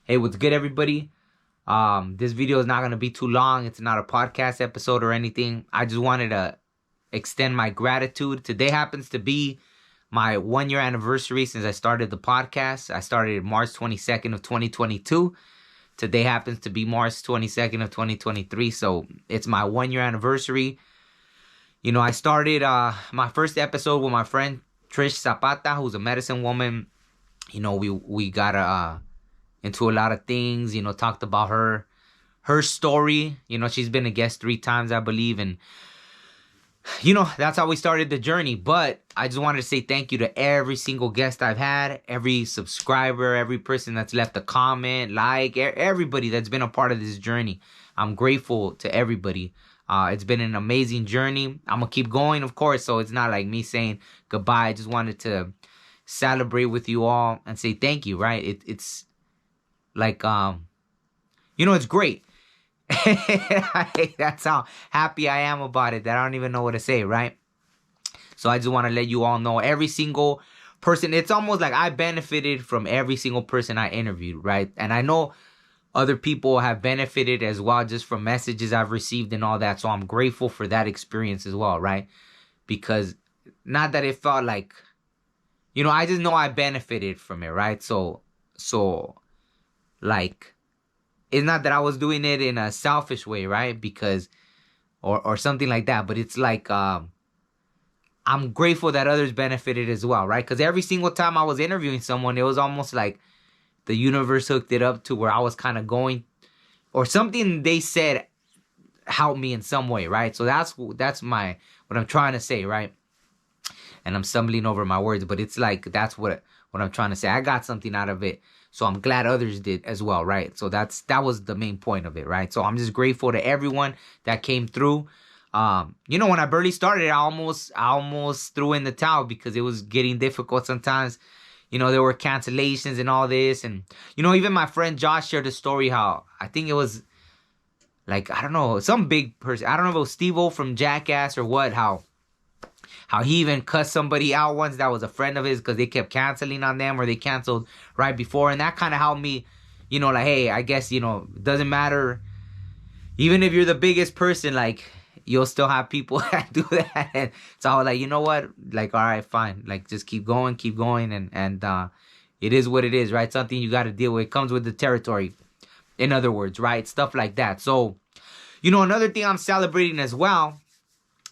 Hey, what's good, everybody? This video is not gonna be too long. It's not a podcast episode or anything. I just wanted to extend my gratitude. Today happens to be my 1 year anniversary since I started the podcast. I started March 22nd of 2022. Today happens to be March 22nd of 2023. So it's my 1 year anniversary. I started my first episode with my friend Trish Zapata, who's a medicine woman. We got into a lot of things, talked about her story. She's been a guest 3 times, I believe, and that's how we started the journey. But I just wanted to say thank you to every single guest I've had, every subscriber, every person that's left a comment, everybody that's been a part of this journey. I'm grateful to everybody. It's been an amazing journey. I'm gonna keep going, of course, so it's not like me saying goodbye. I just wanted to celebrate with you all and say thank you, right? It's like it's great. That's how happy I am about it, that I don't even know what to say, right? So I just want to let you all know, every single person, it's almost like I benefited from every single person I interviewed, right? And I know other people have benefited as well, just from messages I've received and all that. So I'm grateful for that experience as well, right? Because not that it felt like, I just know I benefited from it, right? So like, it's not that I was doing it in a selfish way, right? Because or something like that, but it's like I'm grateful that others benefited as well, right? Because every single time I was interviewing someone, it was almost like the universe hooked it up to where I was kind of going, or something they said helped me in some way, right? So that's what I'm trying to say, right? And I'm stumbling over my words, but it's like that's what I'm trying to say. I got something out of it, so I'm glad others did as well, right? So that was the main point of it, right? So I'm just grateful to everyone that came through. When I barely started, I almost threw in the towel because it was getting difficult sometimes. There were cancellations and all this, and even my friend Josh shared a story how I think it was like, I don't know, some big person. I don't know if it was Steve-O from Jackass or what. How he even cussed somebody out once that was a friend of his because they kept canceling on them, or they canceled right before. And that kind of helped me, like, hey, I guess, it doesn't matter. Even if you're the biggest person, like, you'll still have people that do that. And so I was like, you know what? Like, all right, fine. Like, just keep going. And it is what it is, right? Something you got to deal with. It comes with the territory, in other words, right? Stuff like that. So, another thing I'm celebrating as well.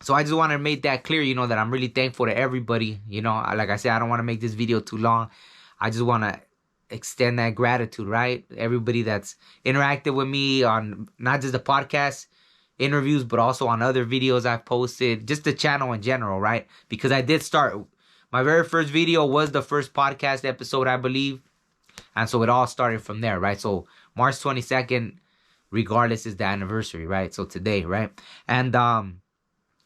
So I just want to make that clear, that I'm really thankful to everybody. Like I said, I don't want to make this video too long. I just want to extend that gratitude, right? Everybody that's interacted with me on not just the podcast interviews, but also on other videos I've posted, just the channel in general, right? Because I did start, my very first video was the first podcast episode, I believe. And so it all started from there, right? So March 22nd, regardless, is the anniversary, right? So today, right? And,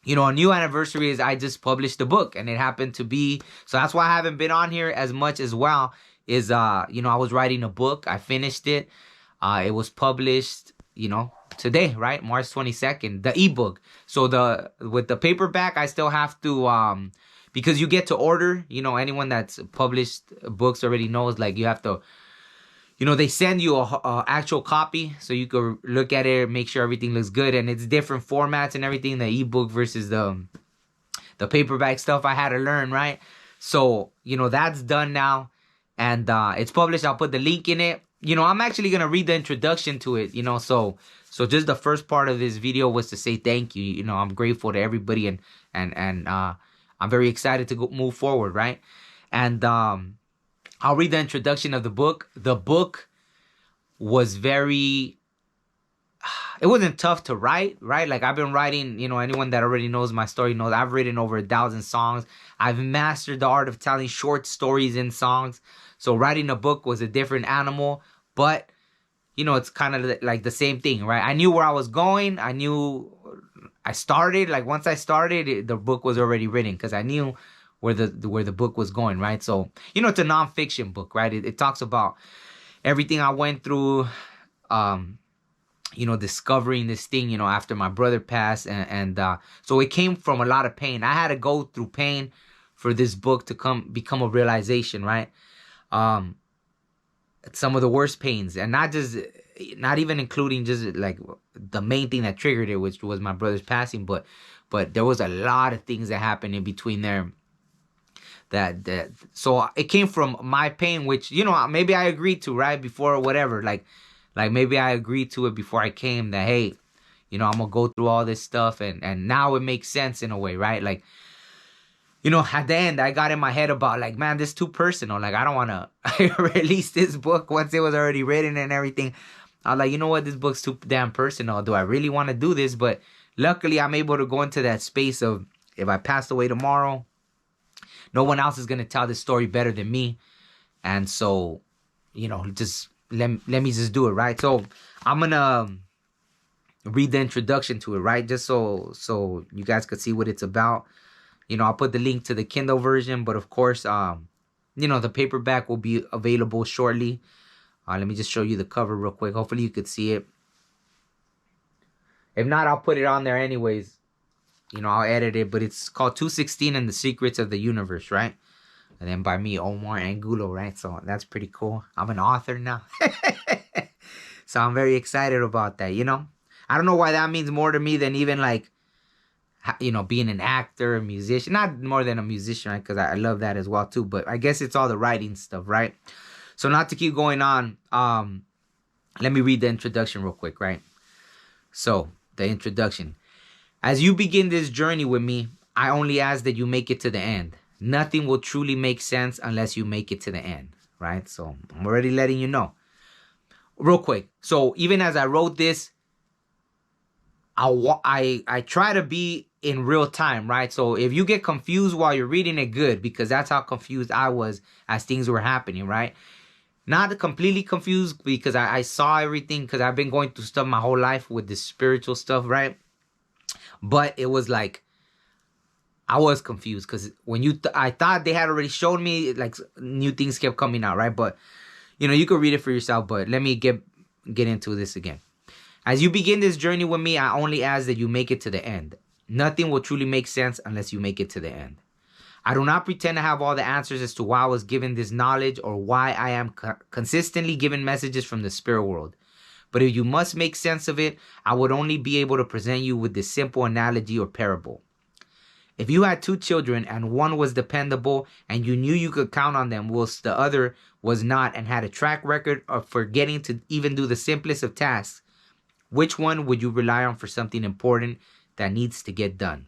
a new anniversary is I just published a book, and it happened to be, so that's why I haven't been on here as much as well, is, I was writing a book. I finished it. It was published, today, right? March 22nd, the ebook. So with the paperback, I still have to, because you get to order, anyone that's published books already knows, like, you have to, they send you a actual copy so you can look at it, make sure everything looks good, and it's different formats and everything, the ebook versus the paperback stuff I had to learn, right? So, that's done now, and it's published. I'll put the link in it. I'm actually going to read the introduction to it, so just the first part of this video was to say thank you. I'm grateful to everybody, and I'm very excited to move forward, right? And I'll read the introduction of the book. The book was it wasn't tough to write, right? Like, I've been writing, anyone that already knows my story knows I've written over 1,000 songs. I've mastered the art of telling short stories in songs. So writing a book was a different animal, but, it's kind of like the same thing, right? I knew where I was going. I knew I started, like, once I started, the book was already written because I knew where the book was going, right? So, it's a nonfiction book, right? It talks about everything I went through, discovering this thing, after my brother passed. And so it came from a lot of pain. I had to go through pain for this book to become a realization, right? some of the worst pains, and not even including just like the main thing that triggered it, which was my brother's passing, but there was a lot of things that happened in between there. That so it came from my pain, which maybe I agreed to right before or whatever, like maybe I agreed to it before I came that hey, I'm gonna go through all this stuff, and now it makes sense in a way, right? Like, at the end, I got in my head about like, man, this is too personal. Like, I don't want to release this book once it was already written and everything. I was like, you know what? This book's too damn personal. Do I really want to do this? But luckily, I'm able to go into that space of if I passed away tomorrow, no one else is going to tell this story better than me. And so, just let me just do it, right? So I'm going to read the introduction to it, right? Just so you guys could see what it's about. I'll put the link to the Kindle version, but of course, the paperback will be available shortly. Let me just show you the cover real quick. Hopefully you could see it. If not, I'll put it on there anyways. I'll edit it, but it's called 216 and the Secrets of the Universe, right? And then by me, Omar Angulo, right? So that's pretty cool. I'm an author now. So I'm very excited about that, I don't know why that means more to me than even like, being an actor, a musician. Not more than a musician, right? Because I love that as well too. But I guess it's all the writing stuff, right? So not to keep going on, let me read the introduction real quick, right? So the introduction. As you begin this journey with me, I only ask that you make it to the end. Nothing will truly make sense unless you make it to the end, right? So I'm already letting you know. Real quick. So even as I wrote this, I try to be in real time, right? So if you get confused while you're reading it, good, because that's how confused I was as things were happening, right? Not completely confused because I saw everything because I've been going through stuff my whole life with this spiritual stuff, right? But it was like I was confused because when I thought they had already shown me, like new things kept coming out, right? But you could read it for yourself. But let me get into this again. As you begin this journey with me, I only ask that you make it to the end. Nothing will truly make sense unless you make it to the end. I do not pretend to have all the answers as to why I was given this knowledge or why I am consistently given messages from the spirit world. But if you must make sense of it, I would only be able to present you with this simple analogy or parable. If you had two children and one was dependable and you knew you could count on them whilst the other was not and had a track record of forgetting to even do the simplest of tasks, which one would you rely on for something important that needs to get done?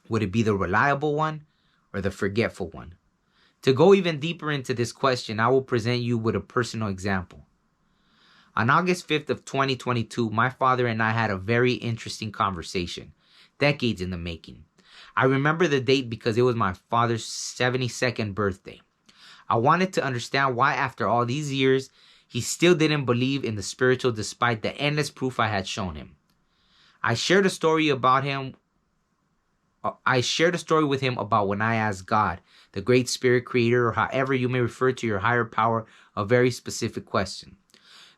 Would it be the reliable one or the forgetful one? To go even deeper into this question, I will present you with a personal example. On August 5th of 2022, my father and I had a very interesting conversation, decades in the making. I remember the date because it was my father's 72nd birthday. I wanted to understand why after all these years, he still didn't believe in the spiritual despite the endless proof I had shown him. I shared a story with him about when I asked God, the great spirit creator, or however you may refer to your higher power, a very specific question.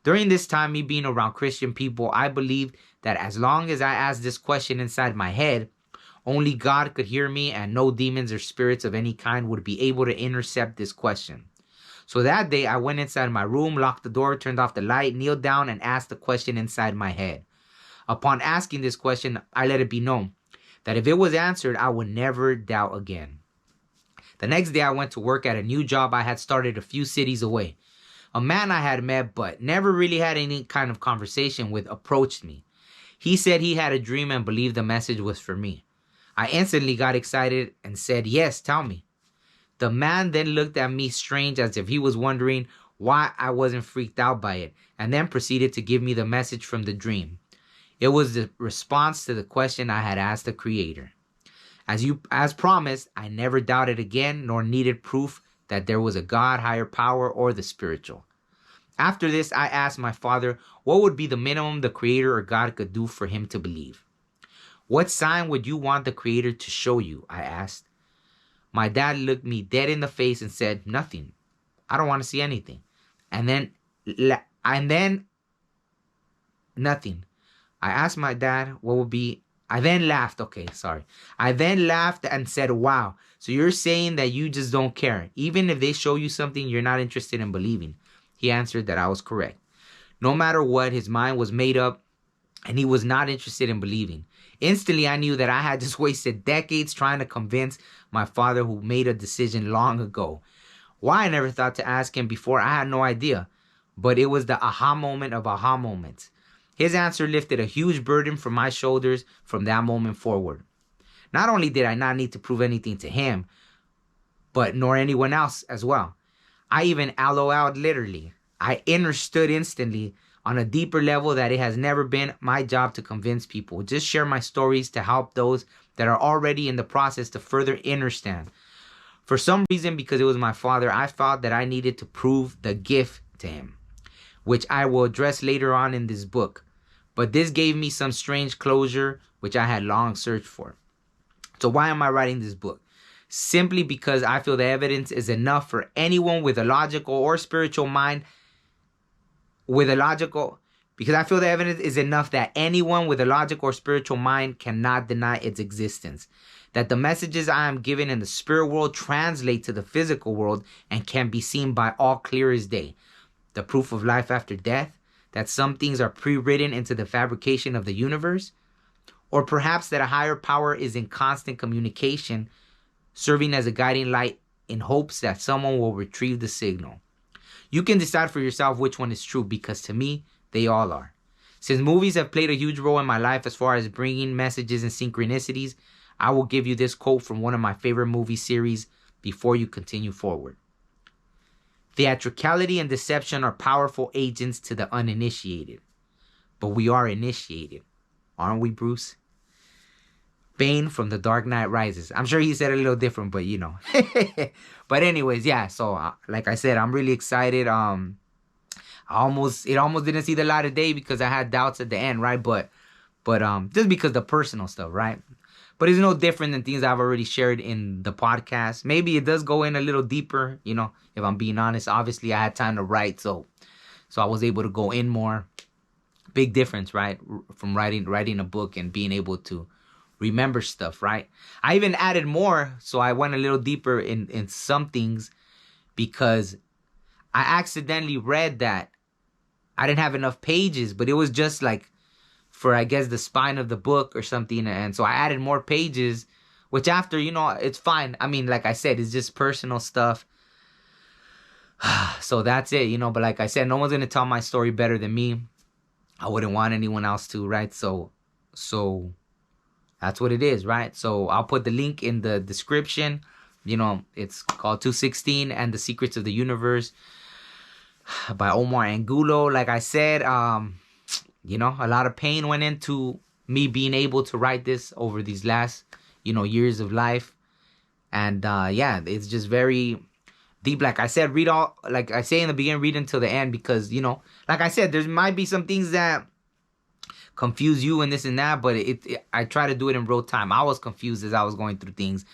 During this time, me being around Christian people, I believed that as long as I asked this question inside my head, only God could hear me and no demons or spirits of any kind would be able to intercept this question. So that day, I went inside my room, locked the door, turned off the light, kneeled down, and asked the question inside my head. Upon asking this question, I let it be known that if it was answered, I would never doubt again. The next day, I went to work at a new job I had started a few cities away. A man I had met but never really had any kind of conversation with approached me. He said he had a dream and believed the message was for me. I instantly got excited and said, "Yes, tell me." The man then looked at me strange as if he was wondering why I wasn't freaked out by it, and then proceeded to give me the message from the dream. It was the response to the question I had asked the Creator. As promised, I never doubted again nor needed proof that there was a God, higher power, or the spiritual. After this, I asked my father what would be the minimum the Creator or God could do for him to believe. "What sign would you want the Creator to show you?" I asked. My dad looked me dead in the face and said, "Nothing. I don't want to see anything." And then nothing. I asked my dad what would be. I then laughed. I then laughed and said, "Wow. So you're saying that you just don't care. Even if they show you something you're not interested in believing. He answered that I was correct. No matter what, his mind was made up and he was not interested in believing. Instantly, I knew that I had just wasted decades trying to convince my father, who made a decision long ago. Why I never thought to ask him before, I had no idea. But it was the aha moment of aha moments. His answer lifted a huge burden from my shoulders from that moment forward. Not only did I not need to prove anything to him, but nor anyone else as well. I even LOL'd literally. I understood instantly on a deeper level that it has never been my job to convince people. Just share my stories to help those that are already in the process to further understand. For some reason, because it was my father, I felt that I needed to prove the gift to him, which I will address later on in this book. But this gave me some strange closure, which I had long searched for. So why am I writing this book? Simply because I feel the evidence is enough for anyone with a logical or spiritual mind. Because I feel the evidence is enough that anyone with a logical or spiritual mind cannot deny its existence. That the messages I am given in the spirit world translate to the physical world and can be seen by all clear as day. The proof of life after death, that some things are pre-written into the fabrication of the universe, or perhaps that a higher power is in constant communication, serving as a guiding light in hopes that someone will retrieve the signal. You can decide for yourself which one is true, because to me, they all are. Since movies have played a huge role in my life as far as bringing messages and synchronicities, I will give you this quote from one of my favorite movie series before you continue forward. Theatricality and deception are powerful agents to the uninitiated, but we are initiated. Aren't we, Bruce? Bane from The Dark Knight Rises. I'm sure he said it a little different, but you know. But anyways, yeah. So like I said, I'm really excited. It almost didn't see the light of day because I had doubts at the end, right? But just because the personal stuff, right? But it's no different than things I've already shared in the podcast. Maybe it does go in a little deeper, you know, if I'm being honest. Obviously, I had time to write, so I was able to go in more. Big difference, right? From writing a book and being able to remember stuff, right? I even added more, so I went a little deeper in some things because I accidentally read that I didn't have enough pages, but it was just like for, I guess, the spine of the book or something. And so I added more pages, which after, you know, it's fine. I mean, like I said, it's just personal stuff. So that's it, you know. But like I said, no one's going to tell my story better than me. I wouldn't want anyone else to, right? So that's what it is, right? So I'll put the link in the description. You know, it's called 216 and the Secrets of the Universe by Omar Angulo. Like I said, you know, a lot of pain went into me being able to write this over these last, you know, years of life. And yeah, it's just very deep. Like I said, read all, like I say in the beginning, read until the end, because, you know, like I said, there might be some things that confuse you and this and that, but I try to do it in real time. I was confused as I was going through things,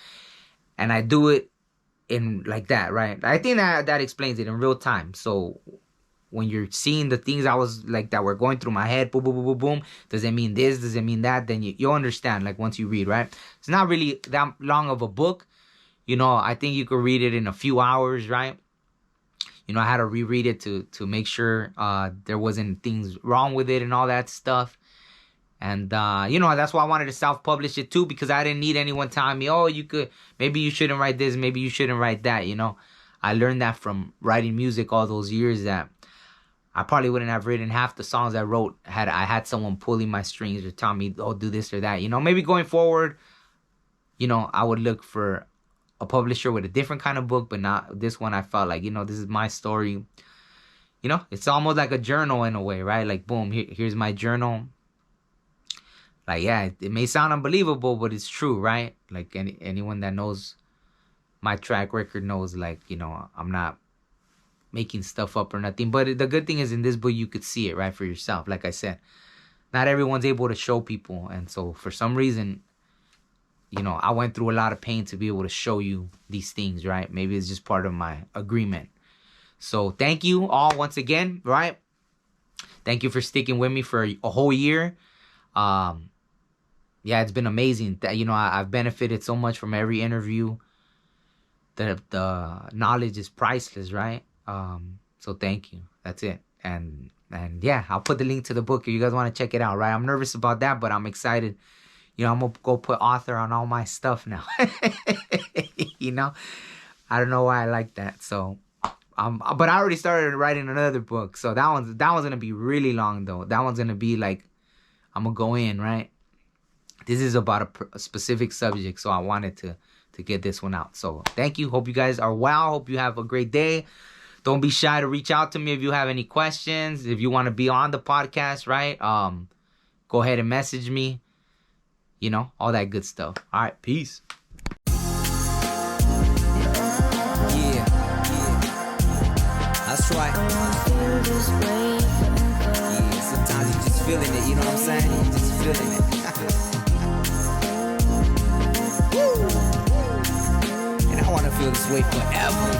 and I do it in like that, right? I think that explains it in real time. So when you're seeing the things I was like that were going through my head, boom, boom, boom, boom, boom, does it mean this? Does it mean that? Then you'll understand, like, once you read, right? It's not really that long of a book. You know, I think you could read it in a few hours, right? You know, I had to reread it to make sure there wasn't things wrong with it and all that stuff. And, you know, that's why I wanted to self-publish it too, because I didn't need anyone telling me, oh, maybe you shouldn't write this, maybe you shouldn't write that, you know. I learned that from writing music all those years, that I probably wouldn't have written half the songs I wrote had I had someone pulling my strings or telling me, oh, do this or that. You know, maybe going forward, you know, I would look for a publisher with a different kind of book, but not this one. I felt like, you know, this is my story. You know, it's almost like a journal in a way, right? Like, boom, here's my journal. Like, yeah, it may sound unbelievable, but it's true, right? Like, anyone that knows my track record knows, like, you know, I'm not making stuff up or nothing. But the good thing is, in this book, you could see it, right, for yourself. Like I said, not everyone's able to show people. And so for some reason, you know, I went through a lot of pain to be able to show you these things, right? Maybe it's just part of my agreement. So thank you all once again, right? Thank you for sticking with me for a whole year. Yeah, it's been amazing. You know, I've benefited so much from every interview. The knowledge is priceless, right? So thank you. That's it. And yeah, I'll put the link to the book if you guys want to check it out, right? I'm nervous about that, but I'm excited. You know, I'm gonna go put author on all my stuff now. You know, I don't know why I like that. So, but I already started writing another book. So that one's gonna be really long though. That one's gonna be like, I'm gonna go in, right? This is about a specific subject, so I wanted to get this one out. So thank you. Hope you guys are well. Hope you have a great day. Don't be shy to reach out to me if you have any questions. If you want to be on the podcast, right? Go ahead and message me. You know, all that good stuff. All right, peace. Yeah, that's right. Yeah, sometimes you just feeling it, you know what I'm saying? You just feeling it. And I want to feel this way forever.